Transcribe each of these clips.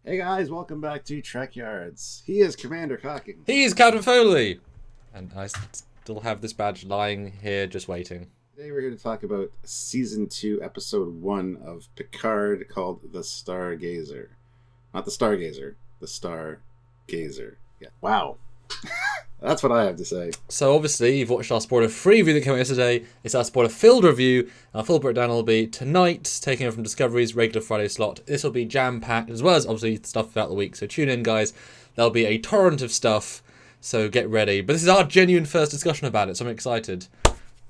Hey guys, welcome back to Trekyards. He is Commander Cocking. He's Captain Foley! And I still have this badge lying here just waiting. Today we're here to talk about Season 2, Episode 1 of Picard called The Stargazer. Not the Stargazer, the Stargazer. Yeah. Wow. That's what I have to say. So obviously you've watched our spoiler-free review that came out yesterday. It's our spoiler-filled review. And our full breakdown will be tonight, taking over from Discovery's regular Friday slot. This will be jam-packed, as well as obviously stuff throughout the week. So tune in, guys. There'll be a torrent of stuff, so get ready. But this is our genuine first discussion about it, so I'm excited.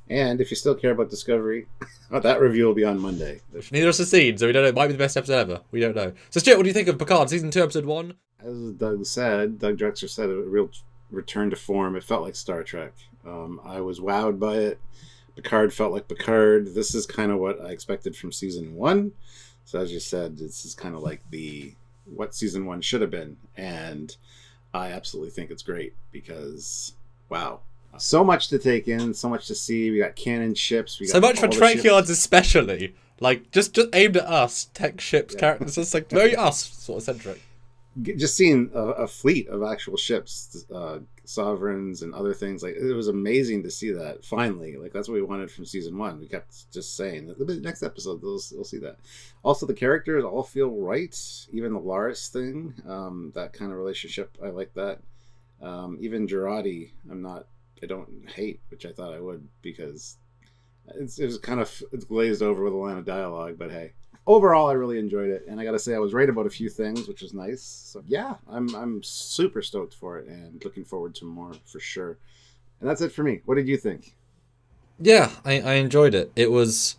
And if you still care about Discovery, that review will be on Monday. Neither of us have seen, so we don't know. It might be the best episode ever. We don't know. So Stuart, what do you think of Picard Season 2, Episode 1? As Doug Drexler said, a real return to form. It felt like Star Trek. I was wowed by it. Picard felt like Picard. This is kind of what I expected from Season 1. So as you said, this is kind of like what Season 1 should have been. And I absolutely think it's great because, wow. So much to take in, so much to see. We got canon ships. We got so much for Trekyards especially. Like, just aimed at us, tech ships, characters. It's like very us sort of centric. Just seeing a fleet of actual ships, sovereigns and other things, like it was amazing to see that finally. Like that's what we wanted from Season 1. We kept just saying that the next episode we'll see that. Also, the characters all feel right. Even the Laris thing, that kind of relationship, I like that. Even Girardi, I don't hate, which I thought I would because it was kind of glazed over with a line of dialogue. But hey. Overall, I really enjoyed it, and I gotta say I was right about a few things, which was nice. So yeah, I'm super stoked for it, and looking forward to more for sure. And that's it for me. What did you think? Yeah, I enjoyed it. It was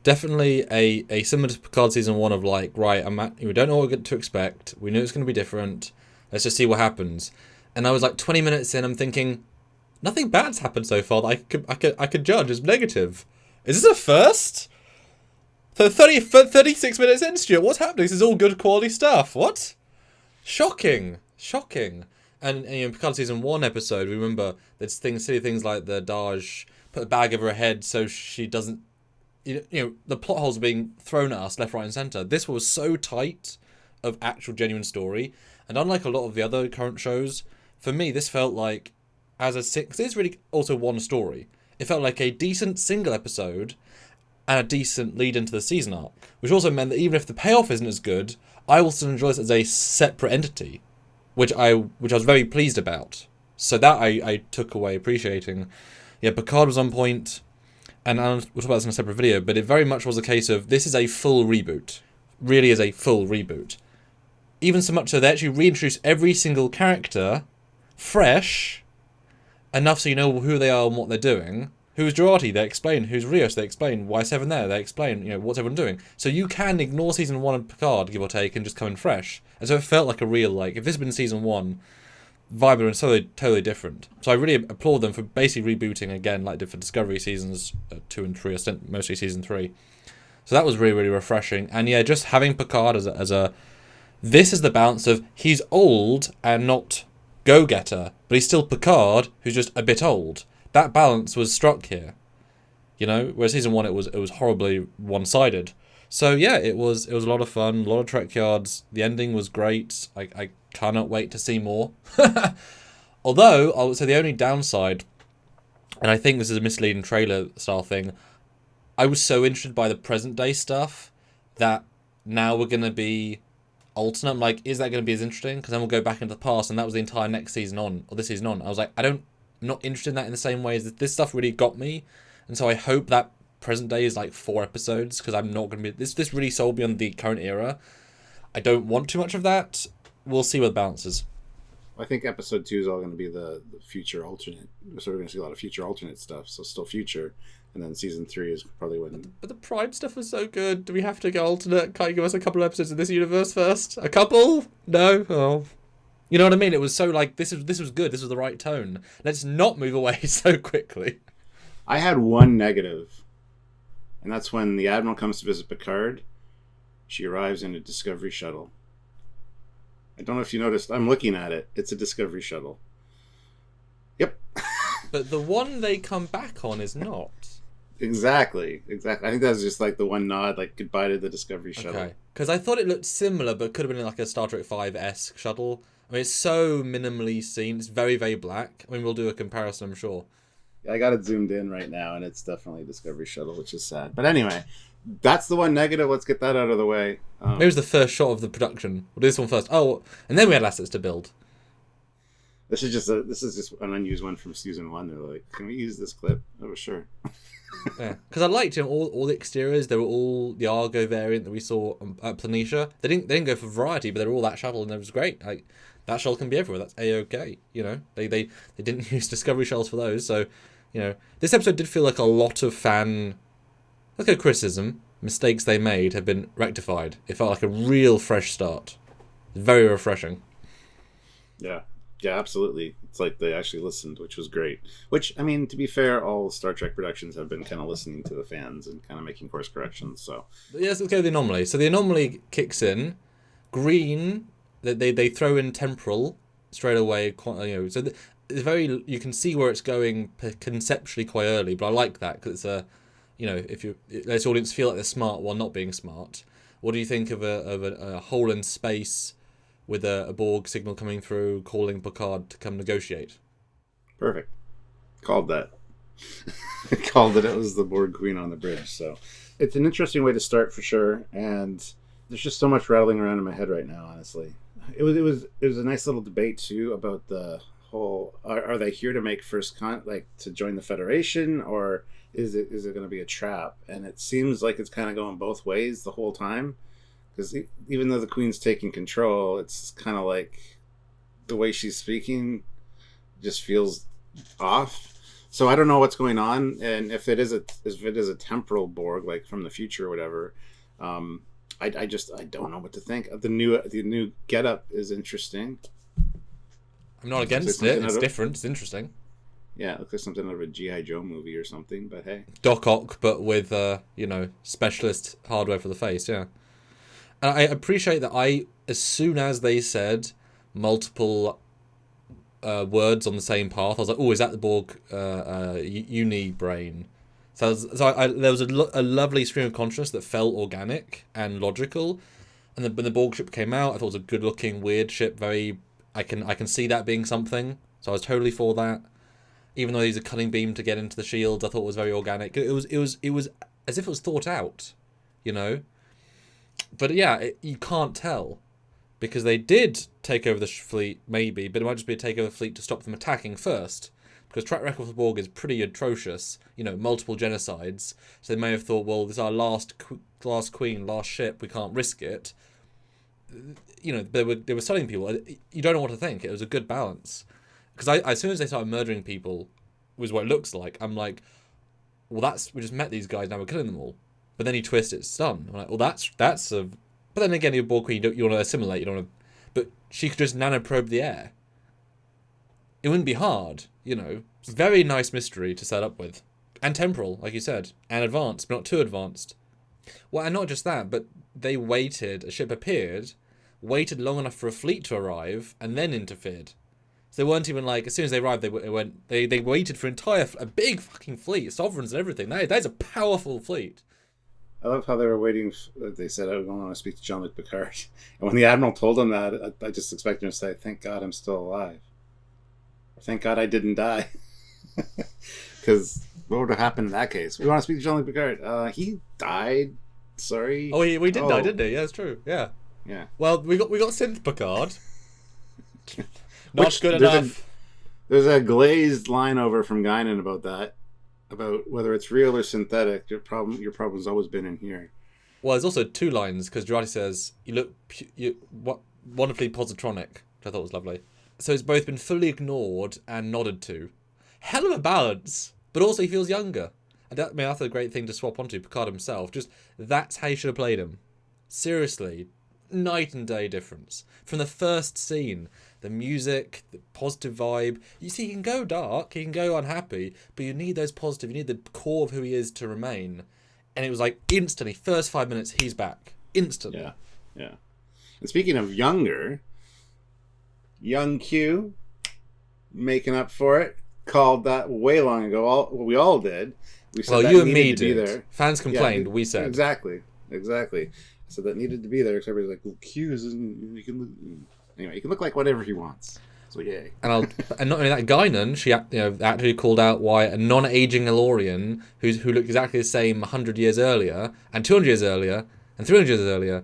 definitely a similar to Picard Season 1 of like, right, we don't know what to expect. We knew it's going to be different. Let's just see what happens. And I was like 20 minutes in, I'm thinking, nothing bad's happened so far that I could judge as negative. Is this a first? For 36 minutes in, Stuart, what's happening? This is all good quality stuff. What? Shocking. And in Picard Season 1 episode, we remember there's silly things like the Daj put a bag over her head so she doesn't... You know, the plot holes are being thrown at us left, right and centre. This was so tight of actual genuine story. And unlike a lot of the other current shows, for me, this felt like, because it's really also one story. It felt like a decent single episode and a decent lead into the season arc, which also meant that even if the payoff isn't as good, I will still enjoy this as a separate entity, which I was very pleased about. So that I took away appreciating. Yeah, Picard was on point, and we'll talk about this in a separate video, but it very much was a case of this is a full reboot. Really is a full reboot. Even so much so they actually reintroduce every single character fresh, enough so you know who they are and what they're doing. Who's Girardi? They explain. Who's Rios? They explain. Why Seven there? They explain. What's everyone doing? So you can ignore Season 1 of Picard, give or take, and just come in fresh. And so it felt like a real, like, if this had been Season 1, vibe would have been totally different. So I really applaud them for basically rebooting again, like they did for Discovery Seasons 2 and 3, mostly Season 3. So that was really, really refreshing. And yeah, just having Picard as a this is the balance of he's old and not go-getter, but he's still Picard, who's just a bit old. That balance was struck here, whereas Season 1 it was horribly one-sided. So yeah, it was a lot of fun, a lot of Trekyards. The ending was great. I cannot wait to see more. Although I would say the only downside, and I think this is a misleading trailer style thing, I was so interested by the present day stuff that now we're gonna be alternate. I'm like, is that gonna be as interesting? Because then we'll go back into the past, and that was the entire next season on, or this season on. I was like, I'm not interested in that in the same way as this stuff really got me, and so I hope that present day is like 4 episodes, because I'm not going to be... This really sold me on the current era. I don't want too much of that. We'll see where the balance is. I think Episode 2 is all going to be the future alternate, so we're going to see a lot of future alternate stuff, so still future, and then Season 3 is probably when... But the Prime stuff was so good. Do we have to go alternate? Can't you give us a couple of episodes of this universe first? A couple? No? Oh... You know what I mean? It was so like, this was good. This was the right tone. Let's not move away so quickly. I had one negative, and that's when the Admiral comes to visit Picard. She arrives in a Discovery shuttle. I don't know if you noticed. I'm looking at it. It's a Discovery shuttle. Yep. But the one they come back on is not. Exactly. I think that was just like the one nod, like goodbye to the Discovery shuttle. Okay. Because I thought it looked similar, but could have been like a Star Trek 5-esque shuttle. I mean, it's so minimally seen. It's very, very black. I mean, we'll do a comparison, I'm sure. I got it zoomed in right now, and it's definitely a Discovery shuttle, which is sad. But anyway, that's the one negative. Let's get that out of the way. Maybe it was the first shot of the production. We'll do this one first. Oh, and then we had assets to build. This is just an unused one from season 1. They're like, can we use this clip? Oh, sure. Yeah, because I liked all the exteriors. They were all the Argo variant that we saw at Planitia. They didn't go for variety, but they were all that shuttle, and it was great. Like that shuttle can be everywhere. That's A-OK. You know, they didn't use Discovery shells for those. So, you know, this episode did feel like a lot of criticism. Mistakes they made have been rectified. It felt like a real fresh start. Very refreshing. Yeah. Yeah, absolutely. It's like they actually listened, which was great. Which, I mean, to be fair, all Star Trek productions have been kind of listening to the fans and kind of making course corrections. So yes, let's go with the anomaly. So the anomaly kicks in. Green, they throw in temporal straight away. You know, so it's very. You can see where it's going conceptually quite early, but I like that because it's a. You know, if you let the audience feel like they're smart while not being smart. What do you think of a hole in space? With a Borg signal coming through, calling Picard to come negotiate. Perfect. Called that. Called it. It was the Borg Queen on the bridge. So it's an interesting way to start for sure. And there's just so much rattling around in my head right now. Honestly, it was a nice little debate too about the whole. Are they here to make to join the Federation, or is it going to be a trap? And it seems like it's kind of going both ways the whole time. Because even though the Queen's taking control, it's kind of like the way she's speaking just feels off. So I don't know what's going on, and if it is a temporal Borg, like from the future or whatever, I don't know what to think. The new getup is interesting. I'm not against it. It's different. It's interesting. Yeah, it looks like something out of a G.I. Joe movie or something. But hey, Doc Ock, but with specialist hardware for the face. Yeah. And I appreciate that as soon as they said multiple words on the same path, I was like, oh, is that the Borg uni brain? So there was a lovely stream of consciousness that felt organic and logical. And then when the Borg ship came out, I thought it was a good-looking, weird ship. I can see that being something. So I was totally for that. Even though they used a cunning beam to get into the shields, I thought it was very organic. It was as if it was thought out, you know. But yeah, you can't tell because they did take over the fleet, maybe, but it might just be a takeover fleet to stop them attacking first. Because track record for Borg is pretty atrocious, you know, multiple genocides. So they may have thought, well, this is our last queen, last ship, we can't risk it. You know, they were studying people. You don't know what to think. It was a good balance. Because as soon as they started murdering people, was what it looks like. I'm like, well, we just met these guys, now we're killing them all. But then you twist it's done. I'm like, well, that's a. But then again, you're Borg Queen. You want to assimilate. You don't want to. But she could just nanoprobe the air. It wouldn't be hard, you know. It's a very nice mystery to set up with, and temporal, like you said, and advanced, but not too advanced. Well, and not just that, but they waited. A ship appeared, waited long enough for a fleet to arrive, and then interfered. So they weren't even like, as soon as they arrived, they waited for a big fucking fleet, sovereigns and everything. That's a powerful fleet. I love how they were waiting. They said, I don't want to speak to Jean-Luc Picard. And when the Admiral told him that, I just expected him to say, thank God I'm still alive. Or thank God I didn't die. Because what would have happened in that case? We want to speak to Jean-Luc Picard. He died. Sorry. Oh, we did die, didn't he? Yeah, that's true. Yeah. Yeah. Well, we got synth Picard. Not good enough. There's a glazed line over from Guinan about that. About whether it's real or synthetic. Your problem's always been in here. Well, there's also two lines, because Girardi says, you look wonderfully positronic, which I thought was lovely. So it's both been fully ignored and nodded to. Hell of a balance, but also he feels younger. And that's a great thing to swap onto, Picard himself. Just, that's how you should have played him. Seriously, night and day difference. From the first scene, the music, the positive vibe. You see, he can go dark, he can go unhappy, but you need those positive, you need the core of who he is to remain. And it was like instantly, first 5 minutes, he's back. Instantly. Yeah. And speaking of younger, young Q, making up for it, called that way long ago. We all did. We said Well, that you and needed me to be did. there. Fans complained. Yeah, We said exactly. So that needed to be there. Because everybody's like, well, Q isn't. You can look, anyway. He can look like whatever he wants. So yay. and not only that, Guinan, she actually called out why a non-aging Elorian who looked exactly the same 100 years earlier, and 200 years earlier, and 300 years earlier.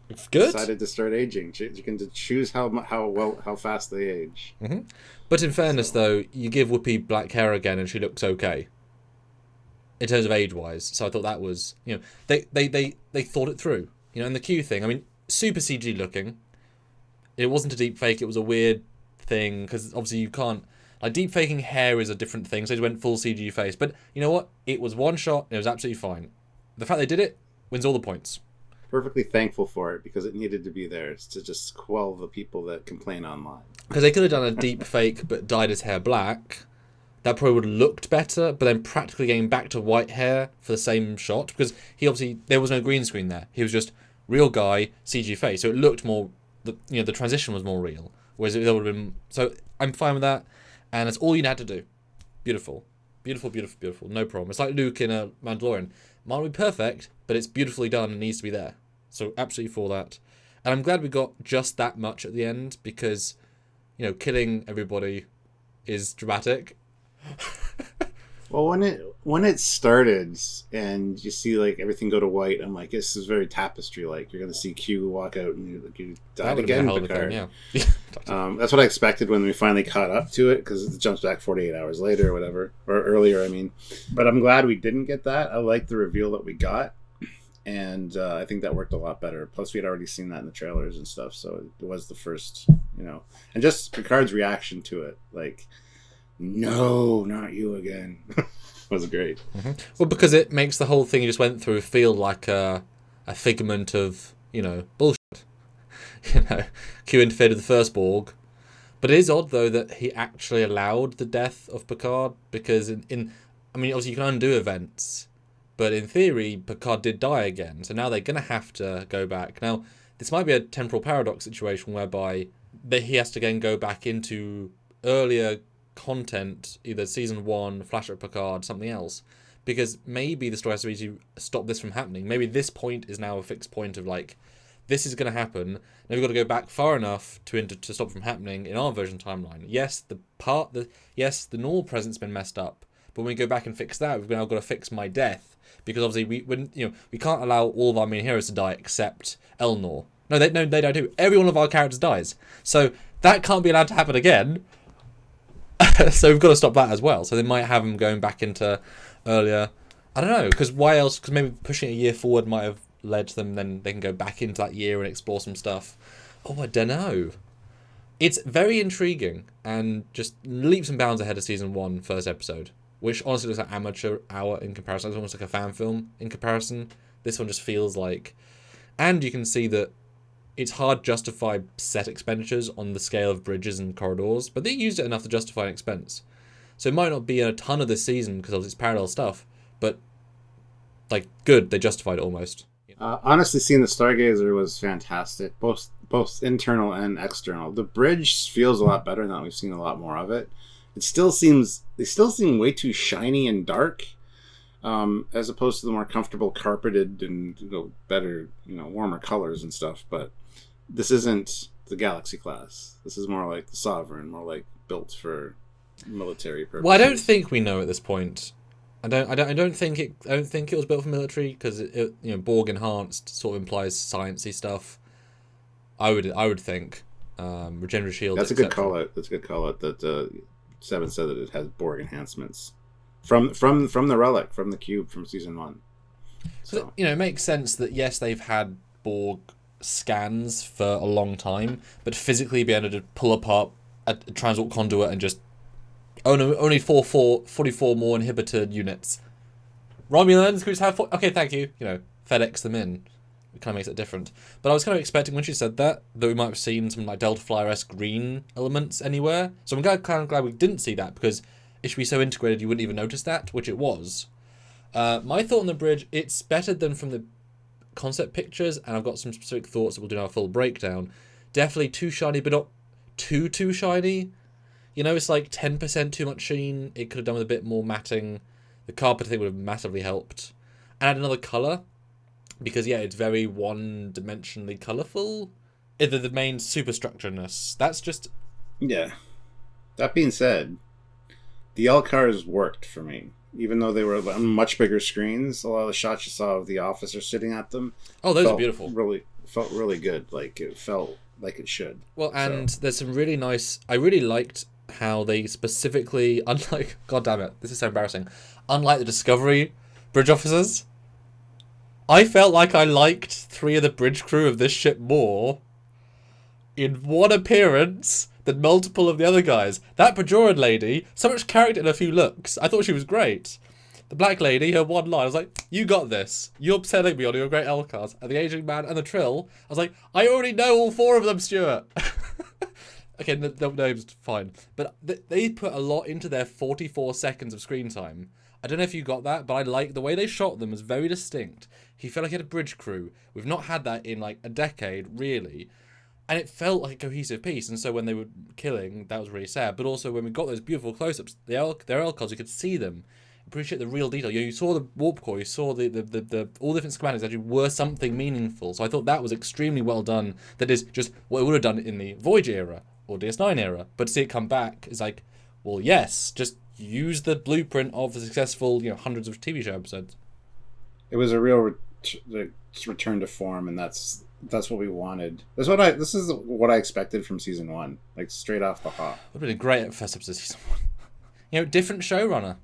It's good. Decided to start aging. You can choose how fast they age. Mm-hmm. But in fairness, though, you give Whoopi black hair again, and she looks okay in terms of age-wise. So I thought that was, they thought it through. And the Q thing. I mean, super CG looking. It wasn't a deep fake. It was a weird thing because obviously you can't, like, deep faking hair is a different thing. So they went full CG face. But you know what? It was one shot. And it was absolutely fine. The fact they did it wins all the points. Perfectly thankful for it because it needed to be there to just quell the people that complain online. Because they could have done a deep fake but dyed his hair black. That probably would have looked better. But then practically getting back to white hair for the same shot because there was no green screen there. He was just real guy, CG face. So it looked more. The transition was more real, whereas it would have been. So I'm fine with that, and that's all you had to do. Beautiful, beautiful, beautiful, beautiful. No problem. It's like Luke in a Mandalorian. Might not be perfect, but it's beautifully done and needs to be there. So absolutely for that, and I'm glad we got just that much at the end because, killing everybody is dramatic. Well, when it started and you see like everything go to white, I'm like, this is very tapestry like. You're gonna see Q walk out and you died again, Picard. Yeah. That's what I expected when we finally caught up to it because it jumps back 48 hours later or whatever, or earlier. I mean, but I'm glad we didn't get that. I like the reveal that we got, and I think that worked a lot better. Plus, we had already seen that in the trailers and stuff, so it was the first, and just Picard's reaction to it, like. No, not you again. Was great. Mm-hmm. Well, because it makes the whole thing you just went through feel like a figment of, bullshit. Q interfered with the first Borg. But it is odd, though, that he actually allowed the death of Picard, because obviously you can undo events, but in theory, Picard did die again, so now they're going to have to go back. Now, this might be a temporal paradox situation whereby he has to again go back into earlier content, either season 1, Flashback Picard, something else, because maybe the story has to be to stop this from happening. Maybe this point is now a fixed point of like, this is going to happen. Now we've got to go back far enough to stop it from happening in our version timeline. Yes, the normal present's been messed up, but when we go back and fix that, we've now got to fix my death, because obviously we can't allow all of our main heroes to die except Elnor. No, they die too. Every one of our characters dies, so that can't be allowed to happen again. So we've got to stop that as well. So they might have them going back into earlier. I don't know, because why else? Because maybe pushing a year forward might have led to them. Then they can go back into that year and explore some stuff. Oh, I don't know. It's very intriguing and just leaps and bounds ahead of season 1, first episode, which honestly looks like amateur hour in comparison. It's almost like a fan film in comparison. This one just feels like, and you can see that. It's hard to justify set expenditures on the scale of bridges and corridors, but they used it enough to justify an expense. So it might not be a ton of this season because of its parallel stuff, but good, they justified it almost. Honestly, seeing the Stargazer was fantastic, both internal and external. The bridge feels a lot better now that we've seen a lot more of it. They still seem way too shiny and dark, as opposed to the more comfortable carpeted and better, warmer colors and stuff. But this isn't the Galaxy class. This is more like the Sovereign, more like built for military purposes. Well, I don't think we know at this point. I don't think it was built for military because it Borg enhanced sort of implies sciencey stuff. I would think regenerative shields. That's a good call out. That Seven said that it has Borg enhancements from the relic, from the cube from season 1. So it makes sense that yes, they've had Borg scans for a long time, but physically be able to pull apart a transport conduit and just only 44 more inhibited units. Romulans, could we just have okay, thank you. FedEx them in. It kind of makes it different. But I was kind of expecting when she said that we might have seen some like Delta Flyer-esque green elements anywhere. So I'm kind of glad we didn't see that, because it should be so integrated you wouldn't even notice that, which it was. My thought on the bridge, it's better than from the concept pictures, and I've got some specific thoughts that we'll do our full breakdown. Definitely too shiny, but not too shiny. It's like 10% too much sheen. It could have done with a bit more matting. The carpet, I think, would have massively helped. And add another colour, because, yeah, it's very one-dimensionally colourful. The main superstructureness. That's just... Yeah. That being said, the L cars worked for me. Even though they were on much bigger screens, a lot of the shots you saw of the officer sitting at them... Oh, those are beautiful. Felt really good. Like, it felt like it should. Well, and there's some really nice... I really liked how they specifically... Unlike... God damn it, this is so embarrassing. Unlike the Discovery bridge officers, I felt like I liked 3 of the bridge crew of this ship more in one appearance than multiple of the other guys. That Bajoran lady, so much character in a few looks. I thought she was great. The black lady, her one line, I was like, you got this. You're selling me on your great L cars. And the Aging Man and the Trill, I was like, I already know all 4 of them, Stuart. Okay, the name's fine. But they put a lot into their 44 seconds of screen time. I don't know if you got that, but I like the way they shot them was very distinct. He felt like he had a bridge crew. We've not had that in like a decade, really. And it felt like a cohesive piece. And so when they were killing, that was really sad. But also when we got those beautiful close-ups, their L cards, you could see them. Appreciate the real detail. You saw the warp core, you saw the all the different schematics actually were something meaningful. So I thought that was extremely well done. That is just what it would have done in the Voyager era or DS9 era. But to see it come back is like, well, yes, just use the blueprint of the successful, hundreds of TV show episodes. It was a real return to form, and that's what we wanted. This is what I expected from season 1, like straight off the hop. Would have been great at first episode of season 1. Different showrunner.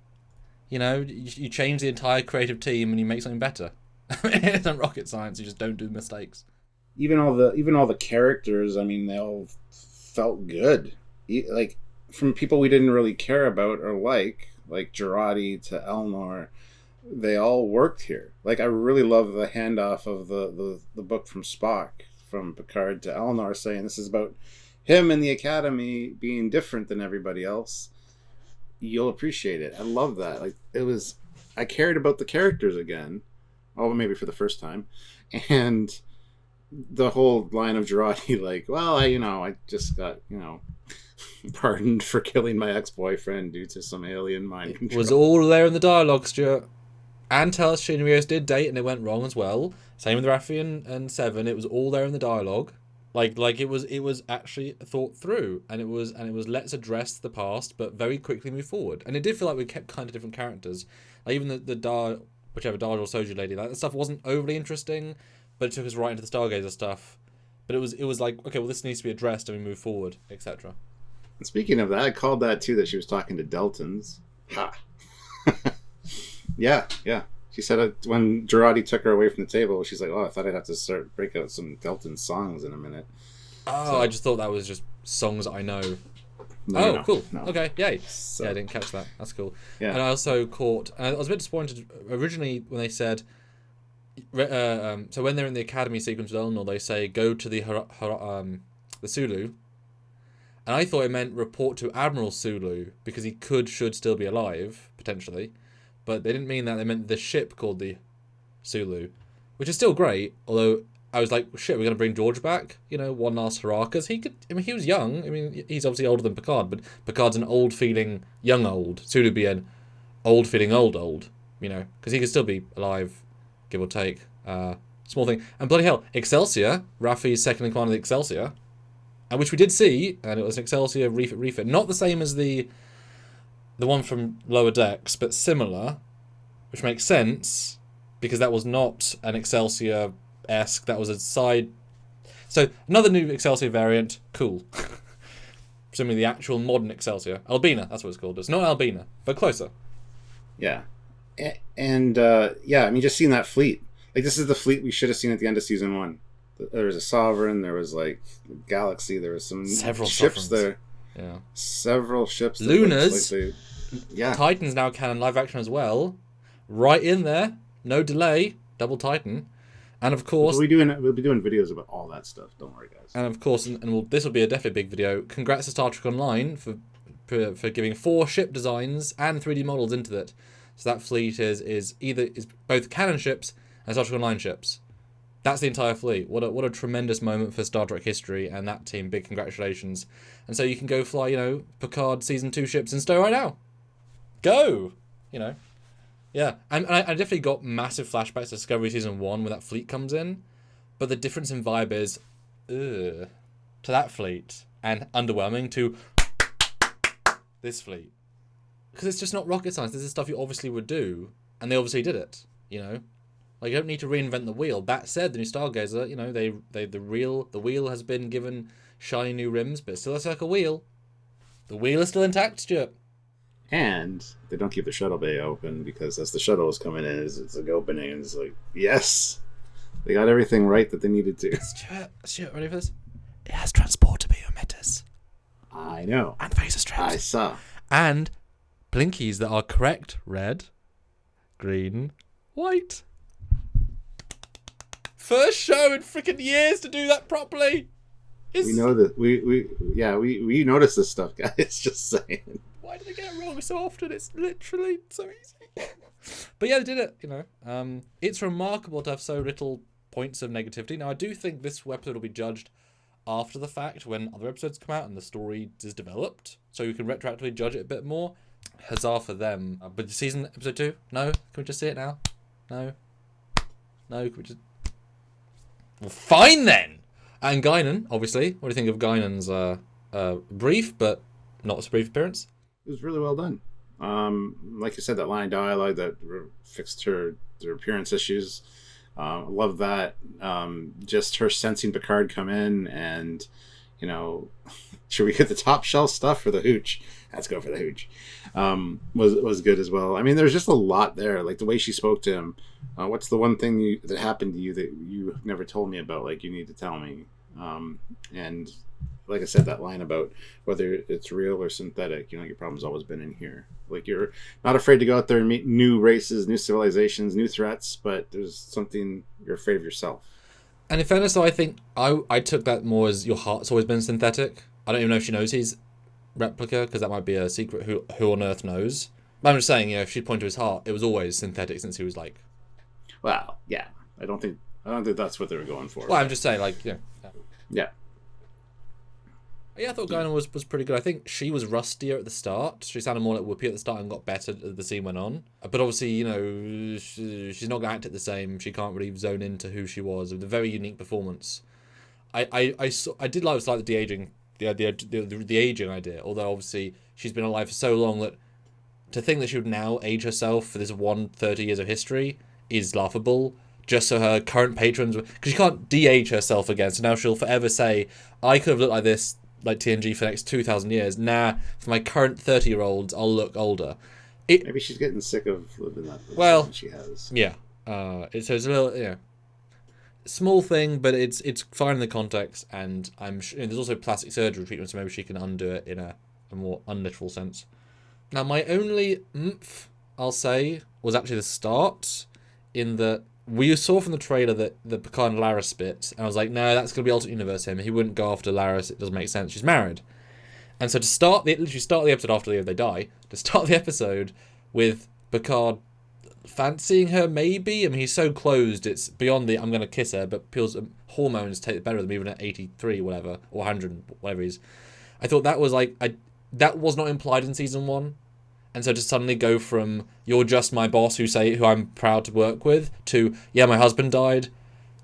You change the entire creative team and you make something better. It isn't rocket science. You just don't do mistakes. Even all the characters. I mean, they all felt good. Like from people we didn't really care about or like Girardi to Elnor, they all worked here. Like I really love the handoff of the book from Spock, from Picard to Elnor, saying this is about him in the academy being different than everybody else. You'll appreciate it. I love that. Like I cared about the characters again. Oh, maybe for the first time. And the whole line of Girardi, like, well, I just got, pardoned for killing my ex-boyfriend due to some alien mind control. It was all there in the dialogue, Stuart. And Talos and Rios did date and it went wrong as well. Same with Raffi and Seven. It was all there in the dialogue. Like it was actually thought through, and it was let's address the past but very quickly move forward. And it did feel like we kept kind of different characters. Like even the Darj or Soju lady, like that stuff wasn't overly interesting, but it took us right into the Stargazer stuff. But it was like, okay, well this needs to be addressed and we move forward, etc. And speaking of that, I called that too, that she was talking to Deltans. Ha. Yeah. She said when Girardi took her away from the table, she's like, oh, I thought I'd have to break out some Deltan songs in a minute. Oh, so, I just thought that was just songs that I know. No, cool. No. Okay, yay. So, yeah, I didn't catch that. That's cool. Yeah. And I also caught... And I was a bit disappointed originally when they said... so when they're in the academy sequence with Elnor, they say, go to the Sulu. And I thought it meant report to Admiral Sulu, because he should still be alive, potentially. But they didn't mean that. They meant the ship called the Sulu, which is still great. Although I was like, shit, we're going to bring George back? One last hurrah. Because he was young. I mean, he's obviously older than Picard, but Picard's an old-feeling young old. Sulu be an old-feeling old, because he could still be alive, give or take. Small thing. And bloody hell, Excelsior, Raffi's second in command of the Excelsior, which we did see, and it was an Excelsior refit. Not the same as the one from Lower Decks, but similar, which makes sense, because that was not an Excelsior-esque, that was a side... So, another new Excelsior variant, cool. Presumably the actual modern Excelsior. Albina, that's what it's called. It's not Albina, but closer. Yeah. And, just seeing that fleet. Like, this is the fleet we should have seen at the end of Season 1. There was a Sovereign, there was, Galaxy, there was several ships Sovereigns. there. Yeah. Several ships. Lunas. Yeah. Titan's now canon live action as well. Right in there. No delay. Double Titan. And of course... We'll be doing videos about all that stuff. Don't worry, guys. And of course, this will be a definitely big video. Congrats to Star Trek Online for giving 4 ship designs and 3D models into it. So that fleet is both canon ships and Star Trek Online ships. That's the entire fleet. What a tremendous moment for Star Trek history, and that team, big congratulations. And so you can go fly, Picard Season 2 ships in Stowe right now. Go! Yeah, and I definitely got massive flashbacks to Discovery Season 1 when that fleet comes in, but the difference in vibe is, ugh, to that fleet, and underwhelming to this fleet. Because it's just not rocket science. This is stuff you obviously would do, and they obviously did it, you know? Like, you don't need to reinvent the wheel. That said, the new Stargazer, you know, the wheel has been given shiny new rims, but it's still a circle wheel. The wheel is still intact, Stuart. And they don't keep the shuttle bay open because as the shuttle is coming in, it's like opening, and it's like, yes, they got everything right that they needed to. Stuart, ready for this? It has transporter beam emitters. I know. And phaser strips. I saw. And blinkies that are correct red, green, white. First show in freaking years to do that properly. We know that we notice this stuff, guys. Just saying. Why do they get it wrong so often? It's literally so easy. But yeah, they did it, you know. It's remarkable to have so little points of negativity. Now, I do think this episode will be judged after the fact when other episodes come out and the story is developed. So you can retroactively judge it a bit more. Huzzah for them. But the season, episode 2? No? Can we just see it now? No? Can we just... Well, fine then! And Guinan, obviously. What do you think of Guinan's brief, but not so brief appearance? It was really well done. Like you said, that line of dialogue that fixed her appearance issues. Love that. Just her sensing Picard come in and, you know, should we get the top shelf stuff for the hooch? Let's go for the hooch. Was good as well. I mean, there's just a lot there. Like the way she spoke to him. What's the one thing that happened to you that you never told me about? Like, you need to tell me. And like I said, that line about whether it's real or synthetic, you know, your problem's always been in here. Like, you're not afraid to go out there and meet new races, new civilizations, new threats, but there's something you're afraid of yourself. And in fairness, though, I think I took that more as your heart's always been synthetic. I don't even know if she knows he's replica, because that might be a secret. Who on earth knows? But I'm just saying, you know, if she'd point to his heart, it was always synthetic since he was like. Well, yeah, I don't think that's what they were going for. Well, I'm just saying, like, you know. Yeah. Yeah, I thought Guinan was pretty good. I think she was rustier at the start. She sounded more like Whoopi at the start and got better as the scene went on. But obviously, you know, she's not going to act it the same. She can't really zone into who she was. It was a very unique performance. I did like the de-aging, the aging idea. Although obviously she's been alive for so long that to think that she would now age herself for this 30 years of history is laughable. Just so her current patrons, because she can't de-age herself again. So now she'll forever say, "I could have looked like this." Like TNG for the next 2,000 years. Nah, for my current 30-year-olds, I'll look older. Maybe she's getting sick of living that. Well, she has. Yeah. It's a little, you know, small thing, but it's fine in the context, and I'm sure there's also plastic surgery treatment, so maybe she can undo it in a more unliteral sense. Now, my only I'll say, was actually the start, in that we saw from the trailer that the Picard and Laris bit, and I was like, no, that's going to be alternate universe him. He wouldn't go after Laris. It doesn't make sense. She's married. And so to literally start the episode after they die, to start the episode with Picard fancying her, maybe. I mean, he's so closed, it's beyond the I'm going to kiss her, but Peel's hormones take it better than even at 83, whatever, or 100, whatever he's. I thought that was like, that was not implied in season 1. And so to suddenly go from "you're just my boss who I'm proud to work with" to "yeah, my husband died.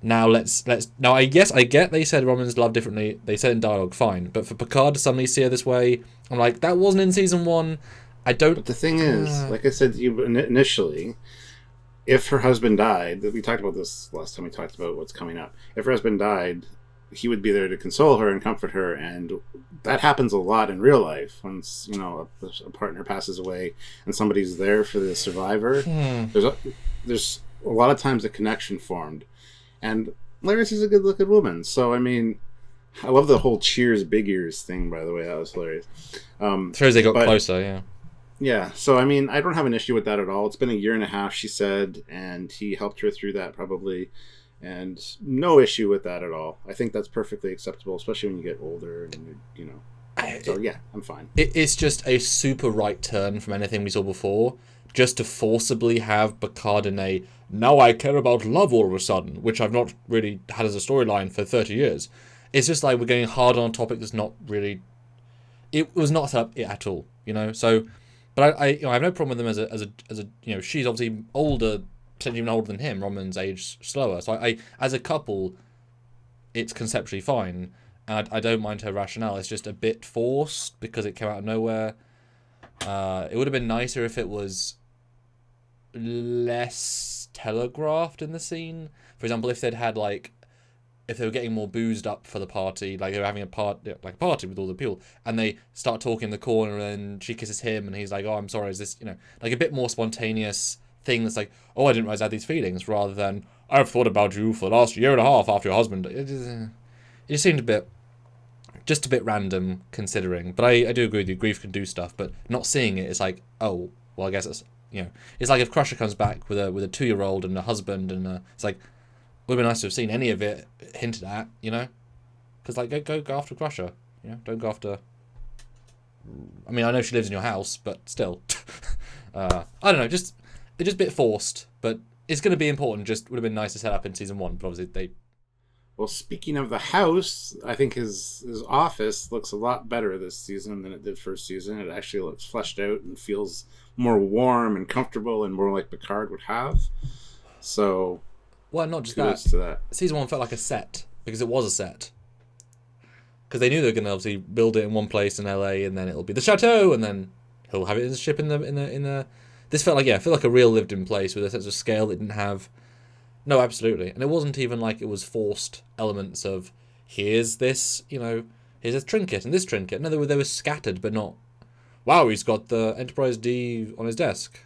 Now let's now I guess I get they said Romans love differently. They said in dialogue, fine. But for Picard to suddenly see her this way, I'm like, that wasn't in season 1. I don't. But the thing is, like I said initially, if her husband died, we talked about this last time we talked about what's coming up. If her husband died, he would be there to console her and comfort her, and that happens a lot in real life. Once, you know, a partner passes away and somebody's there for the survivor, there's a lot of times a connection formed. And Laris is a good-looking woman, so I mean, I love the whole Cheers Big Ears thing. By the way, that was hilarious. Shows they got closer, yeah. Yeah, so I mean, I don't have an issue with that at all. It's been a year and a half, she said, and he helped her through that probably. And no issue with that at all. I think that's perfectly acceptable, especially when you get older and, you know. So, yeah, I'm fine. It's just a super right turn from anything we saw before. Just to forcibly have Picard in a, now I care about love all of a sudden, which I've not really had as a storyline for 30 years. It's just like we're going hard on a topic that's not really... It was not set up at all, you know? So But I have no problem with them as a she's obviously older, potentially even older than him. Roman's age slower, so I as a couple, it's conceptually fine, and I don't mind her rationale. It's just a bit forced because it came out of nowhere. It would have been nicer if it was less telegraphed in the scene. For example, if they'd had if they were getting more boozed up for the party, like they were having a party with all the people, and they start talking in the corner, and she kisses him, and he's like, "Oh, I'm sorry." Is this like a bit more spontaneous thing that's like, "Oh, I didn't realize I had these feelings," rather than "I've thought about you for the last year and a half after your husband." It just seemed a bit random considering. But I do agree with you. Grief can do stuff, but not seeing it is like, oh, well, I guess it's it's like if Crusher comes back with a 2-year-old and a husband, and it's like. Would be nice to have seen any of it hinted at, because go after Crusher, don't go after. I mean, I know she lives in your house, but still, I don't know, it's just a bit forced, but it's going to be important. Just would have been nice to set up in season 1, but obviously they. Well, speaking of the house, I think his office looks a lot better this season than it did first season. It actually looks fleshed out and feels more warm and comfortable and more like Picard would have. So. Well, not just that. Season 1 felt like a set, because it was a set. Because they knew they were going to obviously build it in one place in LA, and then it'll be the chateau, and then he'll have it in the ship in the. This felt like a real lived-in place with a sense of scale it didn't have. No, absolutely, and it wasn't even like it was forced elements of here's this, here's a trinket and this trinket. No, they were scattered, but not. Wow, he's got the Enterprise D on his desk.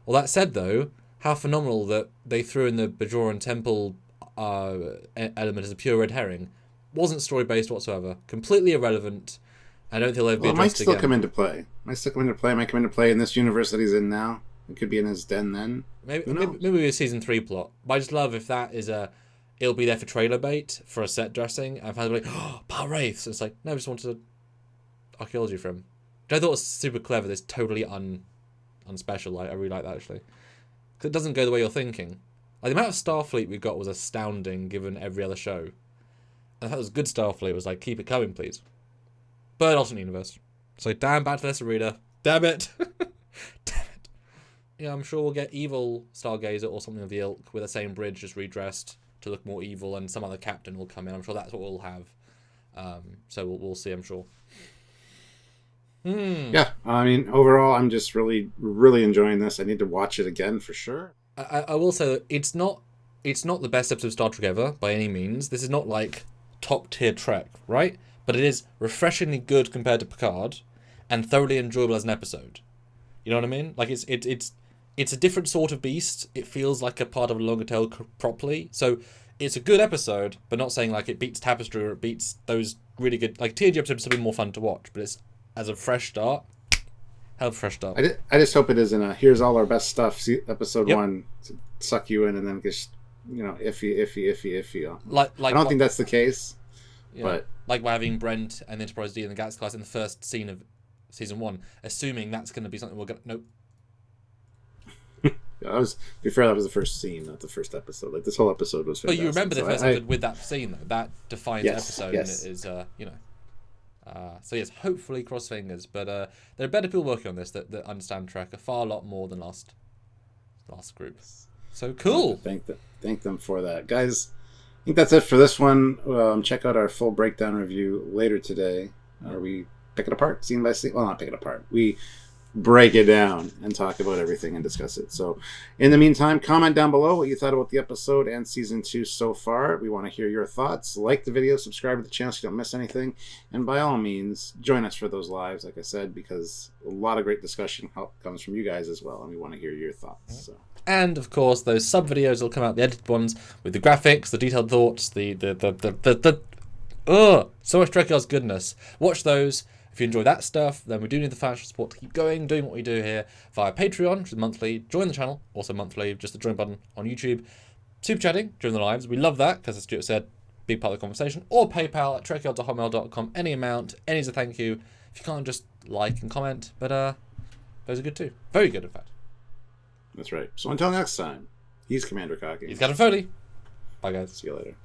Well, that said, though. How phenomenal that they threw in the Bajoran Temple element as a pure red herring. Wasn't story-based whatsoever. Completely irrelevant. I don't think they'll ever be addressed again. It might still come into play. Might come into play in this universe that he's in now. It could be in his den then. Maybe a season 3 plot. But I just love if that is it'll be there for trailer bait, for a set dressing, and fans will be like, oh, Pal Wraiths. It's like, no, I just wanted archaeology from him. Which I thought was super clever. This totally unspecial. I really like that, actually. Because it doesn't go the way you're thinking. Like, the amount of Starfleet we got was astounding given every other show. And that was good Starfleet. It was like, keep it coming, please. But alternate universe. So, damn, back to this reader. Damn it. Damn it. I'm sure we'll get evil Stargazer or something of the ilk with the same bridge just redressed to look more evil, and some other captain will come in. I'm sure that's what we'll have. So we'll see, I'm sure. Yeah, I mean, overall, I'm just really, really enjoying this. I need to watch it again for sure. I will say that it's not the best episode of Star Trek ever, by any means. This is not like top-tier Trek, right? But it is refreshingly good compared to Picard, and thoroughly enjoyable as an episode. You know what I mean? Like, it's a different sort of beast. It feels like a part of a longer tale properly. So, it's a good episode, but not saying like it beats Tapestry or it beats those really good... Like, TNG episodes are still more fun to watch, but it's... As a fresh start, hell of a fresh start. I just hope it isn't a here's all our best stuff episode 1 to suck you in and then just iffy. Like I don't think that's the case. Yeah, but like by having Brent and the Enterprise D and the Galaxy class in the first scene of season 1, assuming that's going to be something we're going to nope. To be fair, that was the first scene, not the first episode. Like this whole episode was fantastic. But you remember the first episode with that scene though. That defines the episode, yes. And it is so yes, hopefully cross fingers. But there are better people working on this that understand Trek a lot more than last group. So cool. Thank them for that, guys. I think that's it for this one. Check out our full breakdown review later today, where we pick it apart, scene by scene. Well, not pick it apart. We break it down and talk about everything and discuss it. So in the meantime, comment down below what you thought about the episode and season 2 so far. We want to hear your thoughts. Like the video, subscribe to the channel so you don't miss anything, and by all means join us for those lives, like I said, because a lot of great discussion comes from you guys as well, and we want to hear your thoughts. So. And of course those sub videos will come out, the edited ones with the graphics, the detailed thoughts, so much Trekyards goodness. Watch those. If you enjoy that stuff, then we do need the financial support to keep going, doing what we do here via Patreon, which is monthly. Join the channel, also monthly, just the join button on YouTube. Super chatting during the lives. We love that, because as Stuart said, big part of the conversation. Or PayPal at trekyards@hotmail.com. Any amount, any is a thank you. If you can't, just like and comment. But those are good too. Very good, in fact. That's right. So until next time, he's Commander Cocky. He's Captain Foley. Bye, guys. See you later.